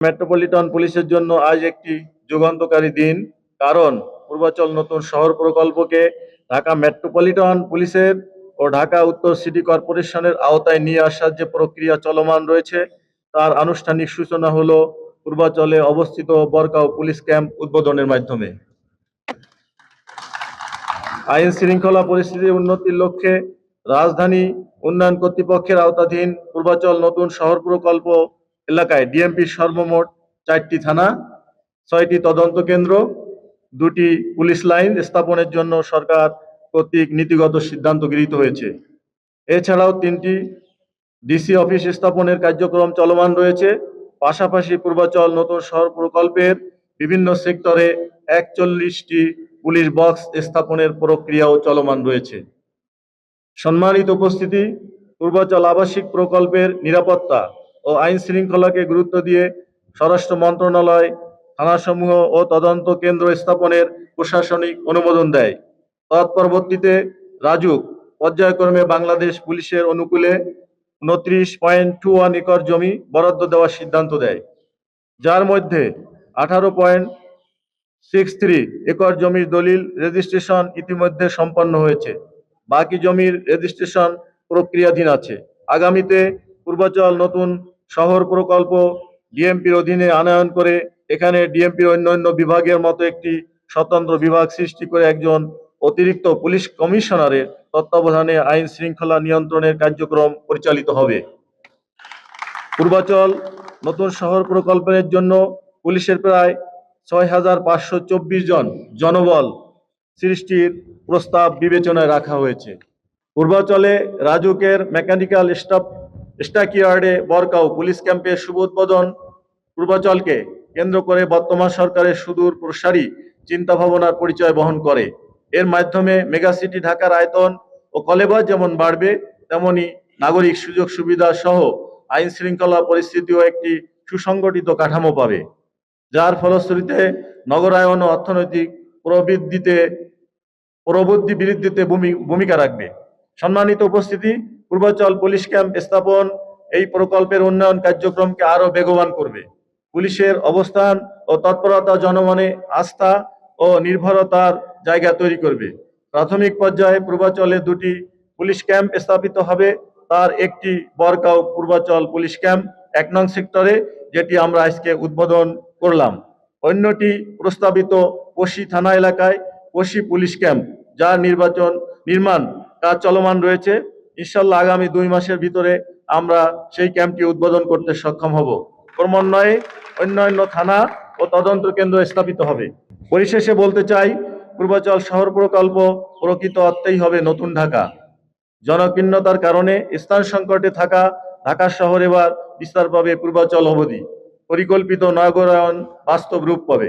Metropolitan পুলিশের জন্য আজ একটি যুগান্তকারী দিন। কারণ পূর্বাচল নতুন শহর প্রকল্পকে ঢাকা মেট্রোপলিটন পুলিশের ও ঢাকা উত্তর সিটি কর্পোরেশনের আওতায় নিয়ে আসার যে প্রক্রিয়া চলমান রয়েছে তার আনুষ্ঠানিক সূচনা হলো পূর্বাচলে অবস্থিত বরকাও পুলিশ ক্যাম্প উদ্বোধনের মাধ্যমে। আইন শৃঙ্খলা পরিস্থিতির উন্নতির লক্ষ্যে রাজধানী উন্নয়ন কর্তৃপক্ষের আওতাধীন পূর্বাচল নতুন শহর প্রকল্প এলাকায় ডিএমপির সর্বমোট 4টি থানা, 6টি তদন্ত কেন্দ্র, 2টি পুলিশ লাইন স্থাপনের জন্য সরকার কর্তৃক নীতিগত সিদ্ধান্ত গৃহীত হয়েছে। এছাড়াও 3টি ডিসি অফিস স্থাপনের কার্যক্রম চলমান রয়েছে। পাশাপাশি পূর্বাচল নতুন শহর প্রকল্পের বিভিন্ন সেক্টরে 41টি পুলিশ বক্স স্থাপনের প্রক্রিয়াও চলমান রয়েছে। সম্মানিত উপস্থিতি, পূর্বাচল আবাসিক প্রকল্পের নিরাপত্তা ও আইন শৃঙ্খলাকে গুরুত্ব দিয়ে স্বরাষ্ট্র মন্ত্রণালয় থানাসমূহ ও তদন্ত কেন্দ্র স্থাপনের প্রশাসনিক অনুমোদন দেয়। তৎপরবর্তীতে রাজুক পর্যায়ক্রমে বাংলাদেশ পুলিশের অনুকূলে 29.21 একর জমি বরাদ্দ দেওয়ার সিদ্ধান্ত দেয়, যার মধ্যে 18.63 একর জমির দলিল রেজিস্ট্রেশন ইতিমধ্যে সম্পন্ন হয়েছে। বাকি জমির রেজিস্ট্রেশন প্রক্রিয়াধীন আছে। আগামীতে পূর্বাচল নতুন শহর প্রকল্প ডিএমপির অধীনে আনয়ন করে এখানে ডিএমপির অন্যান্য বিভাগের মতো একটি স্বতন্ত্র বিভাগ সৃষ্টি করে একজন অতিরিক্ত পুলিশ কমিশনারের তত্ত্বাবধানে আইন শৃঙ্খলা নিয়ন্ত্রণের কার্যক্রম পরিচালিত হবে। পূর্বাচল নতুন শহর প্রকল্পের জন্য পুলিশের প্রায় 6,524 জন জনবল সৃষ্টির প্রস্তাব বিবেচনায় রাখা হয়েছে। পূর্বাচলে রাজুকের মেকানিক্যাল স্টকইয়ার্ডে বরকাও পুলিশ ক্যাম্পের শুভ উদ্বোধন পূর্বাচলকে কেন্দ্র করে বর্তমান সরকারের সুদূর প্রসারী চিন্তাভাবনার পরিচয় বহন করে। এর মাধ্যমে মেগাসিটি ঢাকার আয়তন ও কলেবর যেমন বাড়বে, তেমনি নাগরিক সুযোগ সুবিধা সহ আইন শৃঙ্খলা পরিস্থিতিও একটি সুসংগঠিত কাঠামো পাবে, যার ফলশ্রুতিতে নগরায়ন ও অর্থনৈতিক প্রবৃদ্ধি বৃদ্ধিতে ভূমিকা রাখবে। সম্মানিত উপস্থিতি, পূর্বাচল পুলিশ ক্যাম্প স্থাপন এই প্রকল্পের উন্নয়ন কার্যক্রমকে আরো বেগবান করবে। পুলিশের অবস্থান ও তৎপরতা জনমনে আস্থা ও নির্ভরতার জায়গা তৈরি করবে। প্রাথমিক পর্যায়ে পূর্বাচলে 2টি পুলিশ ক্যাম্প স্থাপিত হবে। তার একটি বরকাও পূর্বাচল পুলিশ ক্যাম্প 1 নং সেক্টরে, যেটি আমরা আজকে উদ্বোধন করলাম। অন্যটি প্রস্তাবিত পশি থানা এলাকায় পশি পুলিশ ক্যাম্প, যার নির্মাণ কাজ চলমান রয়েছে। ইনশাল্লাহ আগামী 2 মাসের ভিতরে আমরা সেই ক্যাম্পটি উদ্বোধন করতে সক্ষম হব। ক্রমান্বয়ে অন্যান্য থানা ও তদন্ত কেন্দ্র স্থাপিত হবে। পরিশেষে বলতে চাই, পূর্বাচল শহর প্রকল্প প্রকৃত অর্থেই হবে নতুন ঢাকা। জনকীর্ণতার কারণে স্থান সংকটে থাকা ঢাকা শহর এবার বিস্তার পাবে পূর্বাচল অবধি। পরিকল্পিত নগরায়ন বাস্তব রূপ পাবে।